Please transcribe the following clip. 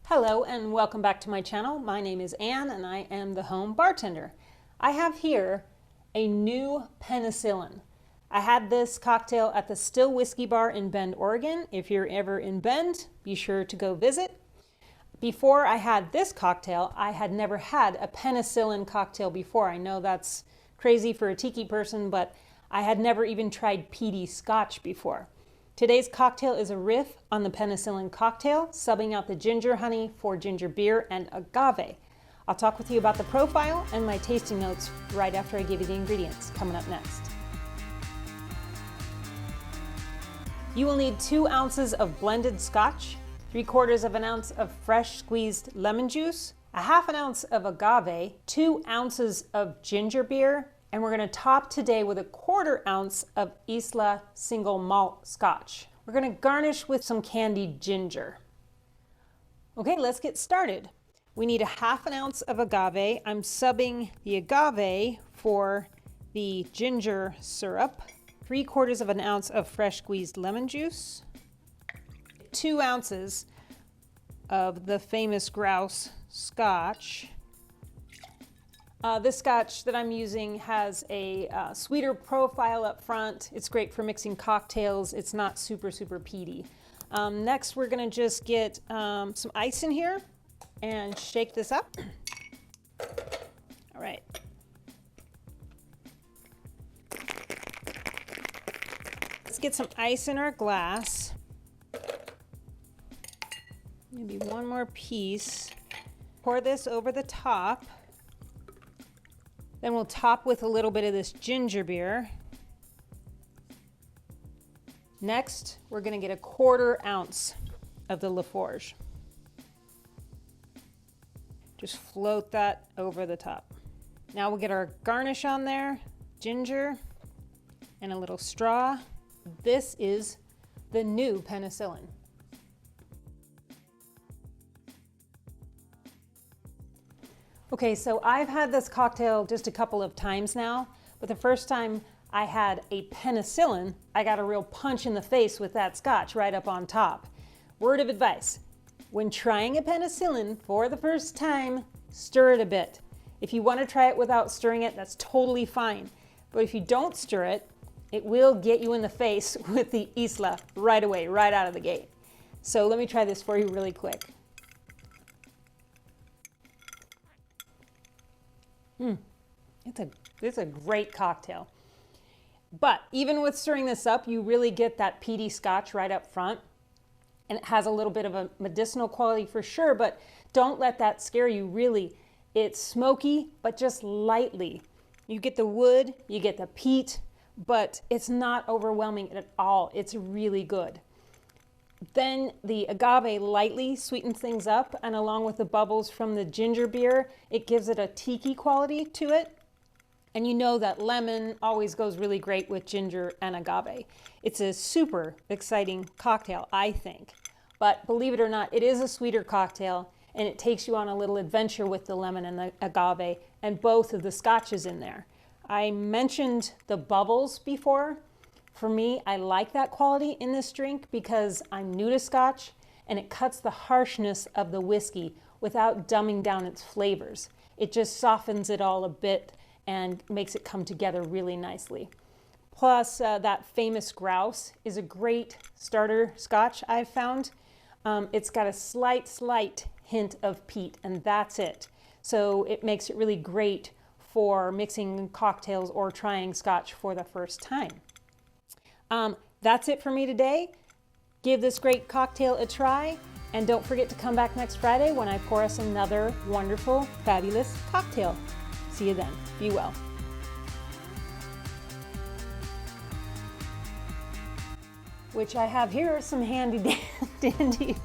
Hello and welcome back to my channel. My name is Anne and I am the home bartender. I have here a new Penicillin. I had this cocktail at the Still Whiskey Bar in Bend, Oregon. If you're ever in Bend, be sure to go visit. Before I had this cocktail, I had never had a Penicillin cocktail before. I know that's crazy for a tiki person, but I had never even tried peaty Scotch before. Today's cocktail is a riff on the Penicillin cocktail, subbing out the ginger honey for ginger beer and agave. I'll talk with you about the profile and my tasting notes right after I give you the ingredients, coming up next. You will need 2 ounces of blended Scotch, 3/4 of an ounce of fresh squeezed lemon juice, a 1/2 ounce of agave, 2 ounces of ginger beer, and we're going to top today with a 1/4 ounce of Islay Single-Malt Scotch. We're going to garnish with some candied ginger. Okay, let's get started. We need a 1/2 ounce of agave. I'm subbing the agave for the ginger syrup. 3/4 of an ounce of fresh squeezed lemon juice. 2 ounces of the famous grouse Scotch. This Scotch that I'm using has a sweeter profile up front. It's great for mixing cocktails. It's not super peaty. Next, we're going to just get some ice in here and shake this up. All right. Let's get some ice in our glass. Maybe one more piece. Pour this over the top. Then we'll top with a little bit of this ginger beer. Next, we're going to get a 1/4 ounce of the Laforge. Just float that over the top. Now we'll get our garnish on there, ginger, and a little straw. This is the new Penicillin. Okay, so I've had this cocktail just a couple of times now, but the first time I had a Penicillin, I got a real punch in the face with that Scotch right up on top. Word of advice, when trying a Penicillin for the first time, stir it a bit. If you want to try it without stirring it, that's totally fine. But if you don't stir it, it will get you in the face with the Islay right away, right out of the gate. So let me try this for you really quick. It's a great cocktail. But even with stirring this up, you really get that peaty Scotch right up front. And it has a little bit of a medicinal quality for sure, but don't let that scare you, really. It's smoky, but just lightly. You get the wood, you get the peat, but it's not overwhelming at all. It's really good. Then the agave lightly sweetens things up, and along with the bubbles from the ginger beer, it gives it a tiki quality to it. And you know that lemon always goes really great with ginger and agave. It's a super exciting cocktail, I think. But believe it or not, it is a sweeter cocktail, and it takes you on a little adventure with the lemon and the agave, and both of the scotches in there. I mentioned the bubbles before. For me, I like that quality in this drink because I'm new to Scotch, and it cuts the harshness of the whiskey without dumbing down its flavors. It just softens it all a bit and makes it come together really nicely. Plus, that famous grouse is a great starter Scotch I've found. It's got a slight hint of peat, and that's it. So it makes it really great for mixing cocktails or trying Scotch for the first time. That's it for me today. Give this great cocktail a try, and don't forget to come back next Friday when I pour us another wonderful, fabulous cocktail. See you then. Be well. Which I have here some handy dandy